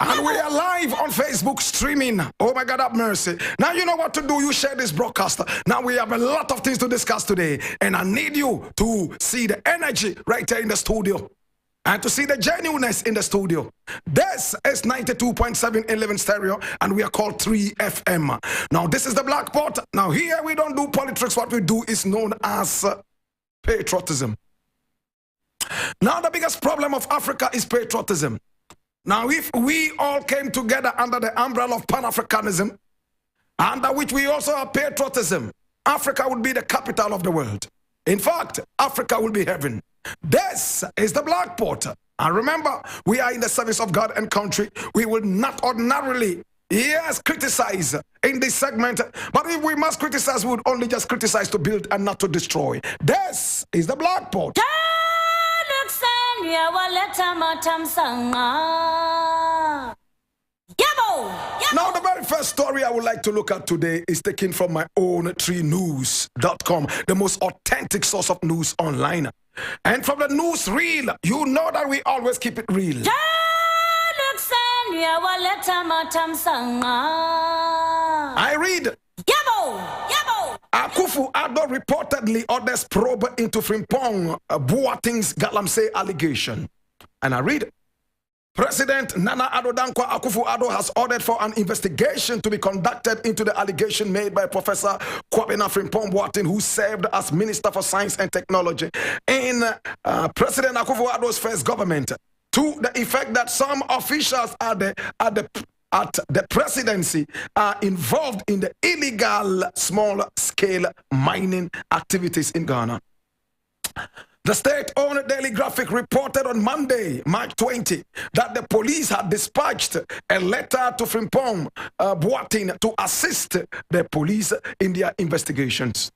And we are live on Facebook streaming. Oh my God, have mercy. Now you know what to do. You share this broadcast. Now we have a lot of things to discuss today. And I need you to see the energy right there in the studio. And to see the genuineness in the studio. This is 92.7 in Living Stereo. And we are called 3FM. Now this is the Black Pot. Now here we don't do politics. What we do is known as patriotism. Now the biggest problem of Africa is patriotism. Now, if we all came together under the umbrella of Pan-Africanism, under which we also have patriotism, Africa would be the capital of the world. In fact, Africa will be heaven. This is the Black Pot. And remember, we are in the service of God and country. We will not ordinarily, yes, criticize in this segment. But if we must criticize, we would only just criticize to build and not to destroy. This is the Black Pot. Now, the very first story I would like to look at today is taken from my own 3news.com, the most authentic source of news online. And from the news reel, you know that we always keep it real. I read. Akufo-Addo reportedly orders probe into Frimpong Boateng's Galamsey allegation. And I read, President Nana Addo Dankwa Akufo-Addo has ordered for an investigation to be conducted into the allegation made by Professor Kwabena Frimpong Boateng, who served as Minister for Science and Technology in President Akufo-Addo's first government, to the effect that some officials at the presidency are involved in the illegal small-scale mining activities in Ghana. The state-owned Daily Graphic reported on Monday, March 20, that the police had dispatched a letter to Frimpong Boateng to assist the police in their investigations.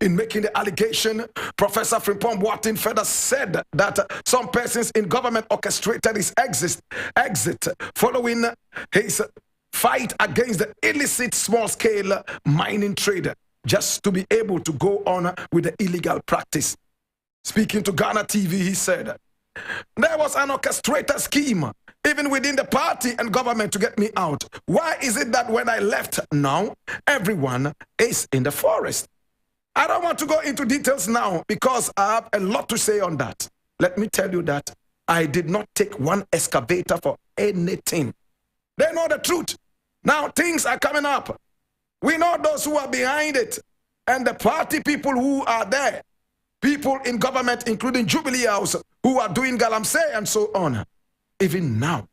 In making the allegation, Professor Frimpong Boateng further said that some persons in government orchestrated his exit following his fight against the illicit small-scale mining trade, just to be able to go on with the illegal practice. Speaking to Ghana TV, he said, there was an orchestrated scheme, even within the party and government, to get me out. Why is it that when I left now, everyone is in the forest? I don't want to go into details now because I have a lot to say on that. Let me tell you that I did not take one excavator for anything. They know the truth. Now things are coming up. We know those who are behind it and the party people who are there. People in government, including Jubilee House, who are doing Galamsey and so on. Even now.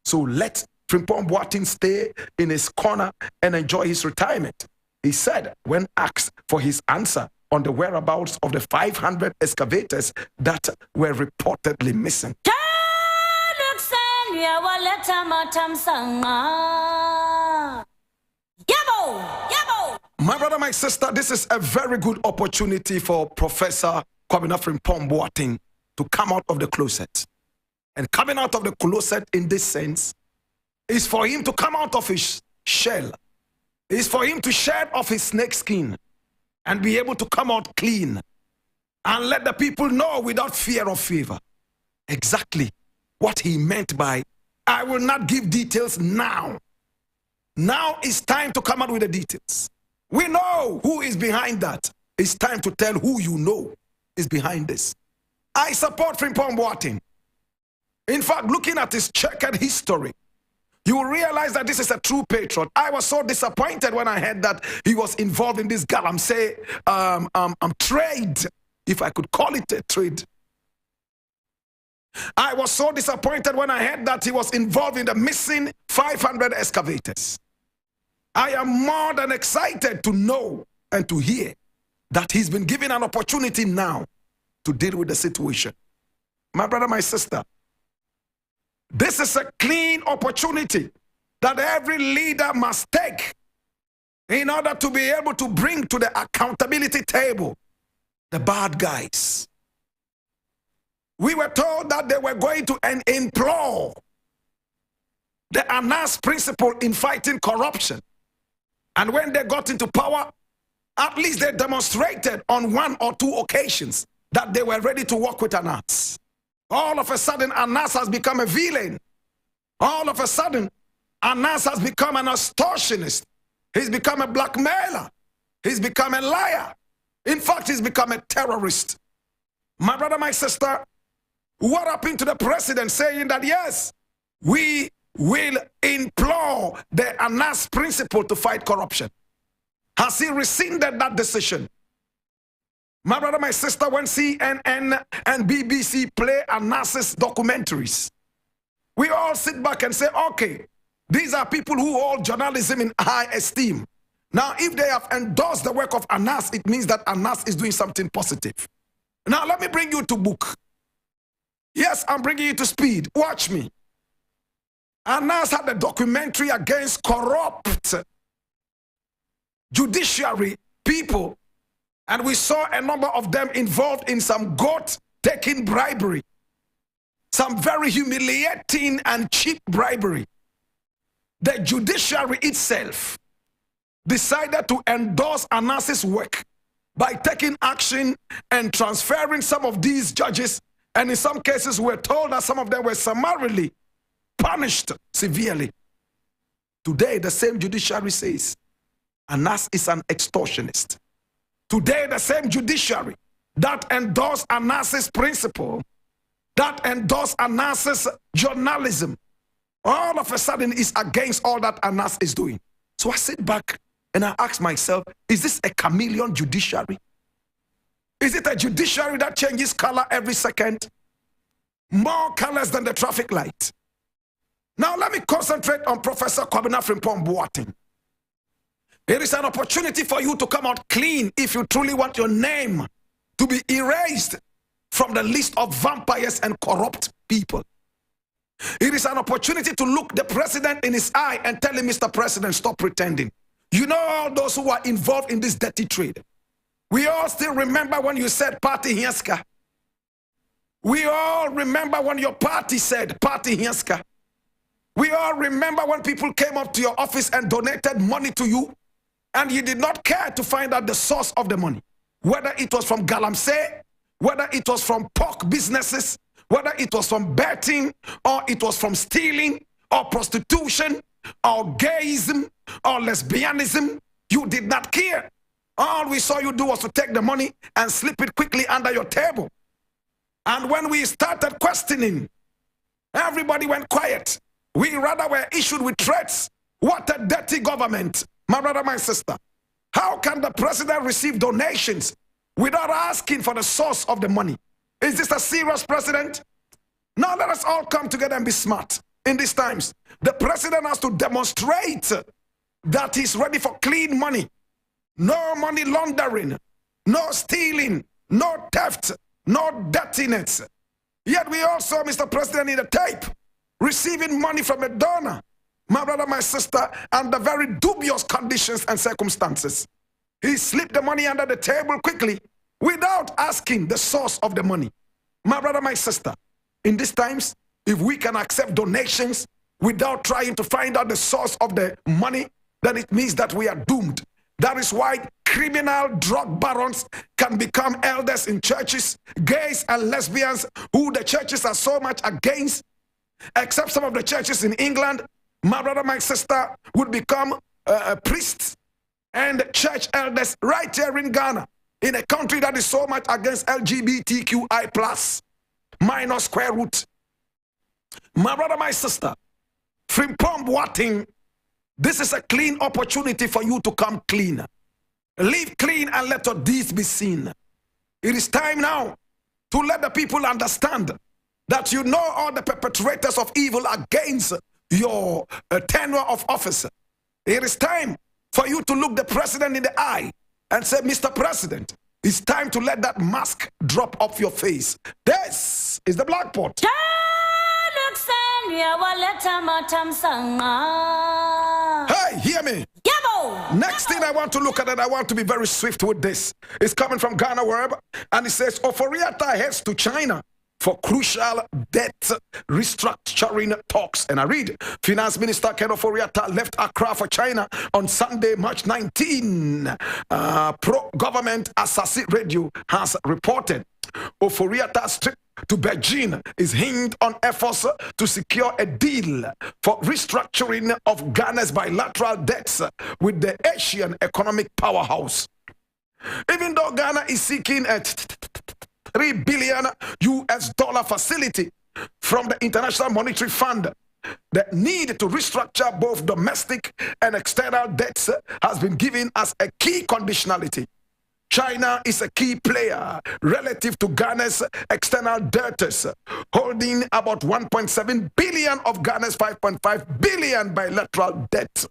So let Frimpong Boateng stay in his corner and enjoy his retirement. He said, when asked for his answer on the whereabouts of the 500 excavators that were reportedly missing. My brother, my sister, this is a very good opportunity for Professor Kwabena Frimpong Boateng to come out of the closet. And coming out of the closet in this sense is for him to come out of his shell. Is for him to shed off his snake skin and be able to come out clean and let the people know without fear or favor exactly what he meant by, I will not give details now. Now it's time to come out with the details. We know who is behind that. It's time to tell who you know is behind this. I support Frimpong Boateng. In fact, looking at his checkered history, you will realize that this is a true patriot. I was so disappointed when I heard that he was involved in this Galamsey trade, if I could call it a trade. I was so disappointed when I heard that he was involved in the missing 500 excavators. I am more than excited to know and to hear that he's been given an opportunity now to deal with the situation. My brother, my sister, this is a clean opportunity that every leader must take in order to be able to bring to the accountability table the bad guys. We were told that they were going to implore the Anas principle in fighting corruption. And when they got into power, at least they demonstrated on 1 or 2 occasions that they were ready to work with Anas. All of a sudden, Anas has become a villain. All of a sudden, Anas has become an extortionist. He's become a blackmailer. He's become a liar. In fact, he's become a terrorist. My brother, my sister, what happened to the president saying that, yes, we will implore the Anas principle to fight corruption? Has he rescinded that decision? My brother, my sister, when CNN and BBC play Anas's documentaries, we all sit back and say, okay, these are people who hold journalism in high esteem. Now, if they have endorsed the work of Anas, it means that Anas is doing something positive. Now, let me bring you to book. Yes, I'm bringing you to speed. Watch me. Anas had a documentary against corrupt judiciary people, and we saw a number of them involved in some goat-taking bribery, some very humiliating and cheap bribery. The judiciary itself decided to endorse Anas's work by taking action and transferring some of these judges, and in some cases we're told that some of them were summarily punished severely. Today, the same judiciary says Anas is an extortionist. Today, the same judiciary that endorsed Anas's principle, that endorsed Anas's journalism, all of a sudden is against all that Anas is doing. So I sit back and I ask myself, is this a chameleon judiciary? Is it a judiciary that changes color every second? More colors than the traffic light. Now let me concentrate on Professor Kwabena Frimpong Boateng. It is an opportunity for you to come out clean if you truly want your name to be erased from the list of vampires and corrupt people. It is an opportunity to look the president in his eye and tell him, Mr. President, stop pretending. You know all those who are involved in this dirty trade. We all still remember when you said Party Hienska. We all remember when your party said Party Hienska. We all remember when people came up to your office and donated money to you, and you did not care to find out the source of the money. Whether it was from Galamsey, whether it was from pork businesses, whether it was from betting, or it was from stealing, or prostitution, or gayism, or lesbianism, you did not care. All we saw you do was to take the money and slip it quickly under your table. And when we started questioning, everybody went quiet. We rather were issued with threats. What a dirty government, my brother, my sister. How can the president receive donations without asking for the source of the money? Is this a serious president? Now let us all come together and be smart in these times. The president has to demonstrate that he's ready for clean money. No money laundering, no stealing, no theft, no dirtiness. Yet we all saw Mr. President in the tape receiving money from a donor, my brother, my sister, under very dubious conditions and circumstances. He slipped the money under the table quickly without asking the source of the money. My brother, my sister, in these times, if we can accept donations without trying to find out the source of the money, then it means that we are doomed. That is why criminal drug barons can become elders in churches, gays and lesbians who the churches are so much against, except some of the churches in England, my brother, my sister, would become priests and church elders right here in Ghana, in a country that is so much against LGBTQI+, minus square root. My brother, my sister, Frimpong Boateng, this is a clean opportunity for you to come clean. Live clean and let your deeds be seen. It is time now to let the people understand that you know all the perpetrators of evil against your tenure of office. It is time for you to look the president in the eye and say, Mr. President, it's time to let that mask drop off your face. This is the Blakk Pot. Hey, hear me. Next thing I want to look at, and I want to be very swift with this, is coming from Ghana Web, and it says, Oforiatta heads to China for crucial debt restructuring talks. And I read, Finance Minister Ken Oforiatta left Accra for China on Sunday, March 19. Pro-government Asasi Radio has reported. Oforiata's trip to Beijing is hinged on efforts to secure a deal for restructuring of Ghana's bilateral debts with the Asian economic powerhouse. Even though Ghana is seeking a $3 billion US facility from the International Monetary Fund, the need to restructure both domestic and external debts has been given as a key conditionality. China is a key player relative to Ghana's external debtors, holding about 1.7 billion of Ghana's 5.5 billion bilateral debt.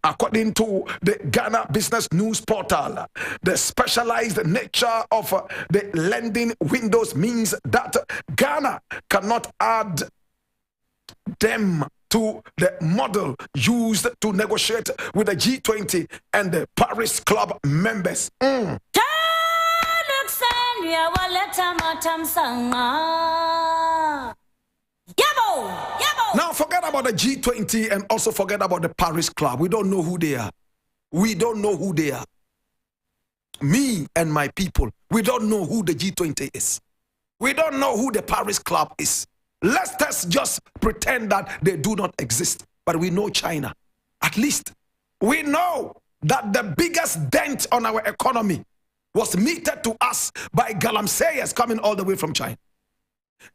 According to the Ghana Business News Portal, the specialized nature of the lending windows means that Ghana cannot add them to the model used to negotiate with the G20 and the Paris Club members. Now forget about the G20 and also forget about the Paris Club. We don't know who they are. We don't know who they are. Me and my people, we don't know who the G20 is. We don't know who the Paris Club is. Let's just pretend that they do not exist. But we know China. At least we know that the biggest dent on our economy was meted to us by galamseyers coming all the way from China,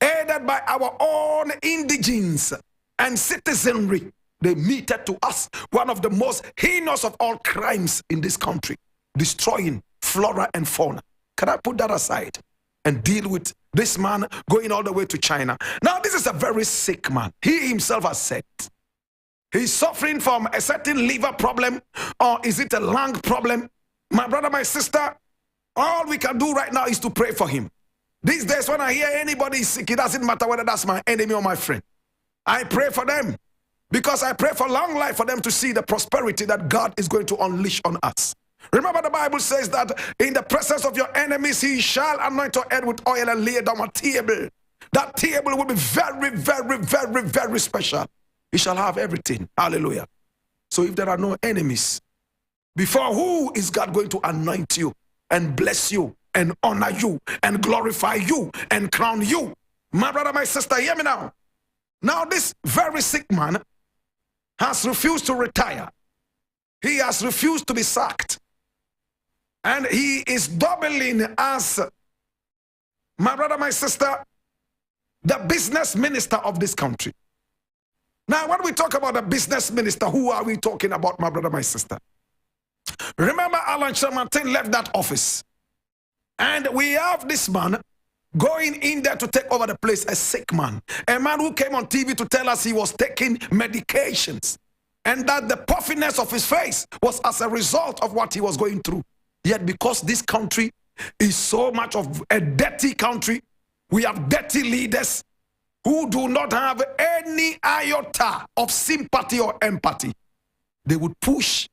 aided by our own indigenes and citizenry. They meted to us one of the most heinous of all crimes in this country, destroying flora and fauna. Can I put that aside and deal with this man going all the way to China? Now, this is a very sick man. He himself has said he's suffering from a certain liver problem, or is it a lung problem? My brother, my sister, all we can do right now is to pray for him. These days, when I hear anybody is sick, it doesn't matter whether that's my enemy or my friend. I pray for them because I pray for long life for them to see the prosperity that God is going to unleash on us. Remember, the Bible says that in the presence of your enemies, he shall anoint your head with oil and lay down a table. That table will be very, very, very, very special. He shall have everything. Hallelujah. So if there are no enemies, before who is God going to anoint you and bless you and honor you and glorify you and crown you? My brother, my sister, hear me now. Now, this very sick man has refused to retire. He has refused to be sacked. And he is doubling as, my brother, my sister, the business minister of this country. Now, when we talk about the business minister, who are we talking about, my brother, my sister? Remember, Alan Chamartin left that office. And we have this man going in there to take over the place, a sick man. A man who came on TV to tell us he was taking medications. And that the puffiness of his face was as a result of what he was going through. Yet because this country is so much of a dirty country, we have dirty leaders who do not have any iota of sympathy or empathy. They would push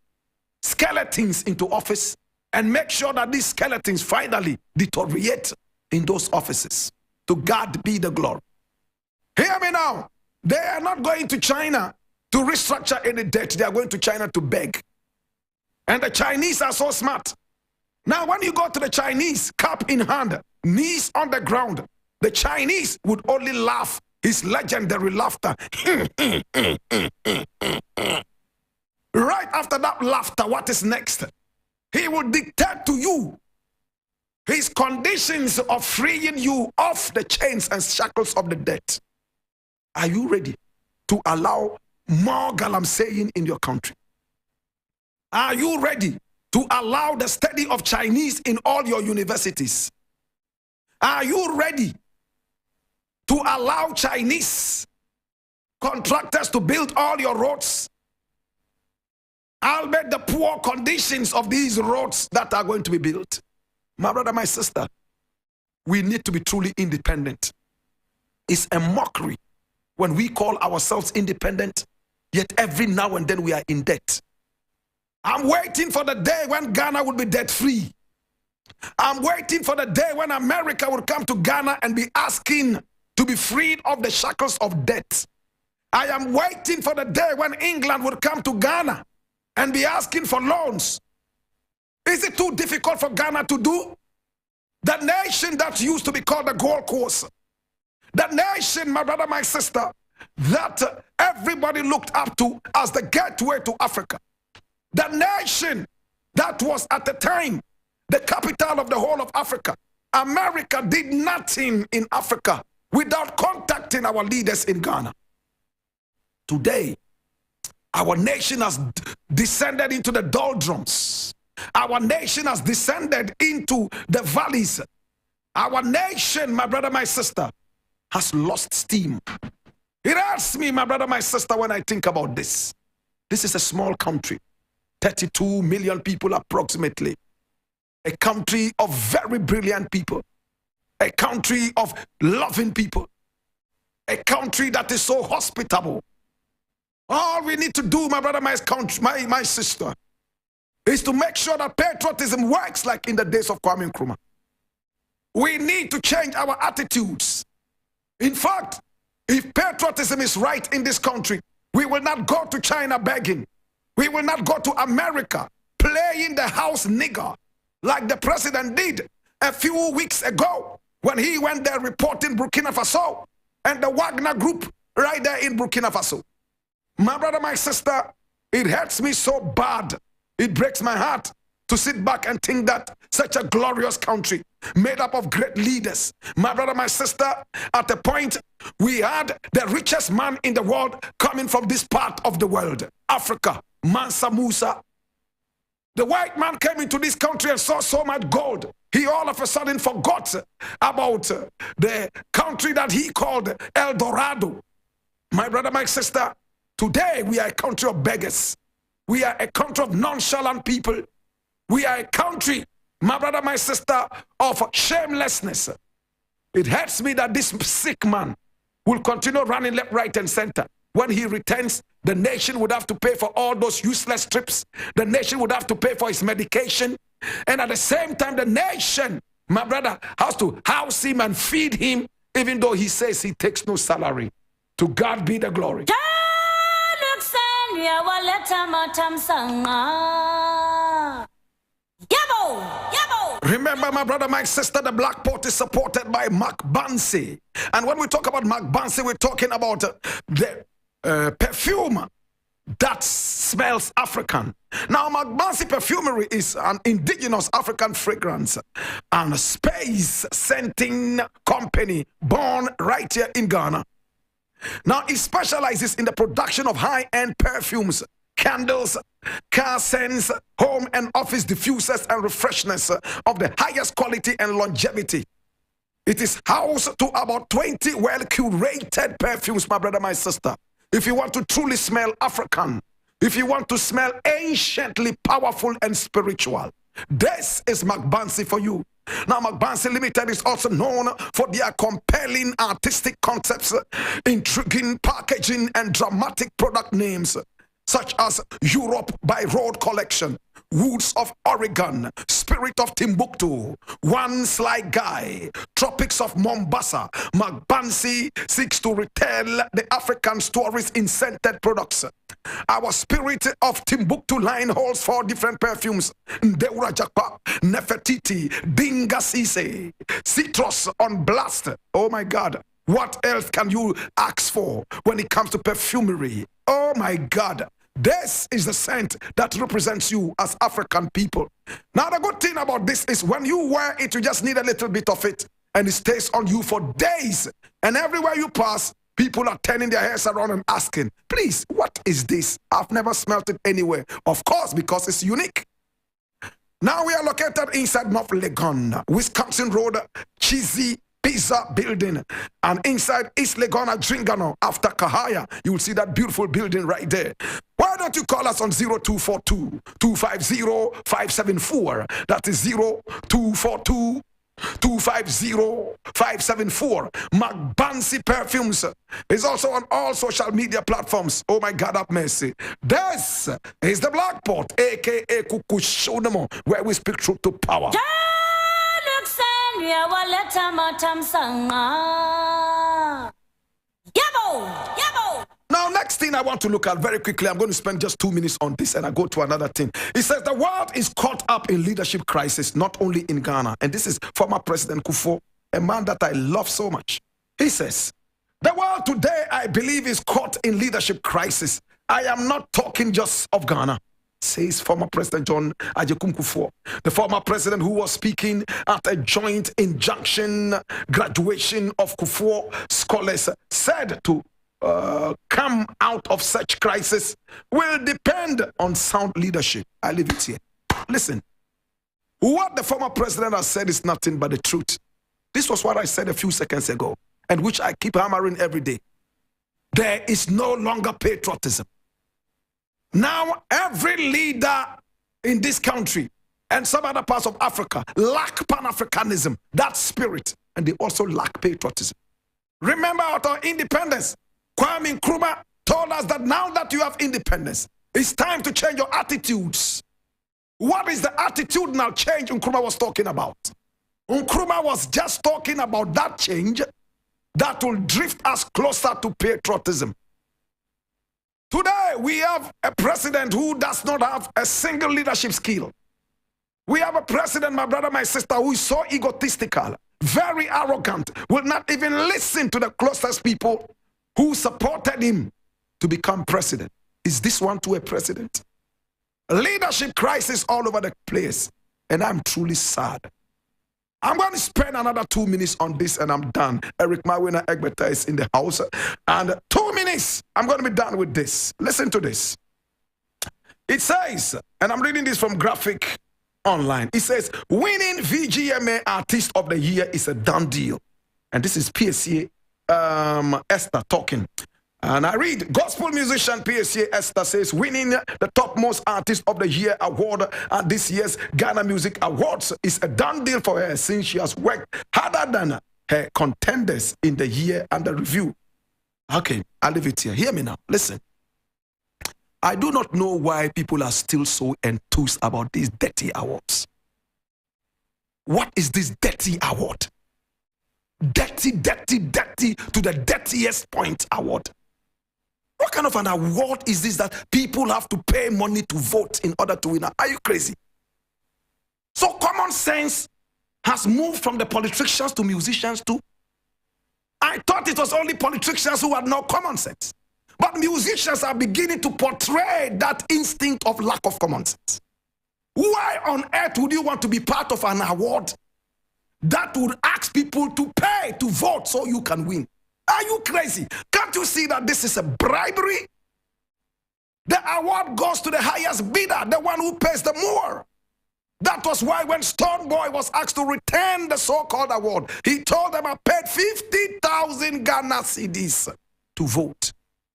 skeletons into office and make sure that these skeletons finally deteriorate in those offices. To God be the glory. Hear me now. They are not going to China to restructure any debt. They are going to China to beg. And the Chinese are so smart. Now, when you go to the Chinese, cap in hand, knees on the ground, the Chinese would only laugh his legendary laughter. Right after that laughter, what is next? He will dictate to you his conditions of freeing you off the chains and shackles of the debt. Are you ready to allow more galamseying in your country? Are you ready to allow the study of Chinese in all your universities? Are you ready to allow Chinese contractors to build all your roads? Albeit the poor conditions of these roads that are going to be built. My brother, my sister, we need to be truly independent. It's a mockery when we call ourselves independent, yet every now and then we are in debt. I'm waiting for the day when Ghana will be debt-free. I'm waiting for the day when America will come to Ghana and be asking to be freed of the shackles of debt. I am waiting for the day when England will come to Ghana and be asking for loans. Is it too difficult for Ghana to do? The nation that used to be called the Gold Coast. The nation, my brother, my sister, that everybody looked up to as the gateway to Africa. The nation that was at the time the capital of the whole of Africa. America did nothing in Africa without contacting our leaders in Ghana. Today, our nation has descended into the doldrums. Our nation has descended into the valleys. Our nation, my brother, my sister, has lost steam. It hurts me, my brother, my sister, when I think about this. This is a small country, 32 million people approximately. A country of very brilliant people. A country of loving people. A country that is so hospitable. All we need to do, my brother, my sister, is to make sure that patriotism works like in the days of Kwame Nkrumah. We need to change our attitudes. In fact, if patriotism is right in this country, we will not go to China begging. We will not go to America playing the house nigger like the president did a few weeks ago when he went there reporting Burkina Faso and the Wagner group right there in Burkina Faso. My brother, my sister, it hurts me so bad. It breaks my heart to sit back and think that such a glorious country made up of great leaders. My brother, my sister, at a point, we had the richest man in the world coming from this part of the world, Africa, Mansa Musa. The white man came into this country and saw so much gold. He all of a sudden forgot about the country that he called El Dorado. My brother, my sister, today we are a country of beggars. We are a country of nonchalant people. We are a country, my brother, my sister, of shamelessness. It hurts me that this sick man will continue running left, right, and center. When he returns, the nation would have to pay for all those useless trips. The nation would have to pay for his medication. And at the same time, the nation, my brother, has to house him and feed him, even though he says he takes no salary. To God be the glory. Remember, my brother, my sister, the Black Port is supported by Mark Bansi. And when we talk about Mark Bansi, we're talking about the perfume that smells African. Now, Mark Bansi Perfumery is an indigenous African fragrance and a space scenting company born right here in Ghana. Now, it specializes in the production of high-end perfumes, candles, car scents, home and office diffusers, and refreshness of the highest quality and longevity. It is housed to about 20 well-curated perfumes, my brother, my sister. If you want to truly smell African, if you want to smell anciently powerful and spiritual, this is Mark Bansi for you. Now, Mark Bansi Limited is also known for their compelling artistic concepts, intriguing packaging, and dramatic product names, such as Europe by Road Collection, Woods of Oregon, Spirit of Timbuktu, One Sly Guy, Tropics of Mombasa. Mark Bansi seeks to retell the African stories in scented products. Our Spirit of Timbuktu line holds 4 different perfumes: Ndeura Jakpa, Nefertiti, Dinga Sise, Citrus on Blast. Oh my God. What else can you ask for when it comes to perfumery? Oh my God. This is the scent that represents you as African people. Now, the good thing about this is when you wear it, you just need a little bit of it, and it stays on you for days. And everywhere you pass, people are turning their heads around and asking, please, what is this? I've never smelled it anywhere. Of course, because it's unique. Now we are located inside North Legon, Wisconsin Road, Cheesy Pizza Building, and inside East Legona, Dringano, after Kahaya. You will see that beautiful building right there. Why don't you call us on 0242-250-574? That is 0242-250-574. Mark Bansi Perfumes is also on all social media platforms. Oh my God, have mercy. This is the Black Port, aka Kukushonamo, where we speak truth to power. Now, next thing thing I want to look at very quickly, I'm going to spend just 2 minutes on this and I go to another thing. It says the world is caught up in leadership crisis, not only in Ghana. And this is former President Kufuor, a man that I love so much. He says, the world today, I believe, is caught in leadership crisis. I am not talking just of Ghana, says former President John Agyekum Kufuor, the former president who was speaking at a joint injunction graduation of Kufuor scholars, said to come out of such crisis will depend on sound leadership. I leave it here. Listen, what the former president has said is nothing but the truth. This was what I said a few seconds ago, and which I keep hammering every day. There is no longer patriotism. Now, every leader in this country and some other parts of Africa lack Pan-Africanism, that spirit, and they also lack patriotism. Remember our independence. Kwame Nkrumah told us that now that you have independence, it's time to change your attitudes. What is the attitudinal change Nkrumah was talking about? Nkrumah was just talking about that change that will drift us closer to patriotism. Today, we have a president who does not have a single leadership skill. We have a president, my brother, my sister, who is so egotistical, very arrogant, will not even listen to the closest people who supported him to become president. Is this one to a president? A leadership crisis all over the place, and I'm truly sad. I'm going to spend another 2 minutes on this and I'm done. Eric Mawena Egbeta is in the house. And 2 minutes, I'm going to be done with this. Listen to this. It says, and I'm reading this from Graphic Online. It says, winning VGMA Artist of the Year is a done deal. And this is PSA Esther talking. And I read, gospel musician PSA Esther says, winning the topmost artist of the year award at this year's Ghana Music Awards is a done deal for her since she has worked harder than her contenders in the year under review. Okay, I'll leave it here. Hear me now. Listen. I do not know why people are still so enthused about these dirty awards. What is this dirty award? Dirty, dirty, dirty to the dirtiest point award. What kind of an award is this that people have to pay money to vote in order to win? Are you crazy? So common sense has moved from the politicians to musicians too. I thought it was only politicians who had no common sense. But musicians are beginning to portray that instinct of lack of common sense. Why on earth would you want to be part of an award that would ask people to pay to vote so you can win? Are you crazy? Can't you see that this is a bribery? The award goes to the highest bidder, the one who pays the more. That was why when Stonebwoy was asked to return the so-called award, he told them I paid 50,000 Ghana cedis to vote.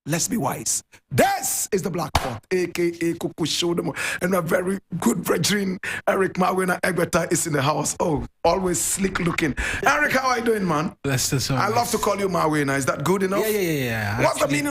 Let's be wise. This is the Black Pot, a.k.a. Kuku Shodemo, and my very good brethren, Eric Mawena Egbeta is in the house. Oh, always slick looking. Eric, how are you doing, man? That's the song. I love to call you Mawena. Is that good enough? Yeah. What's the meaning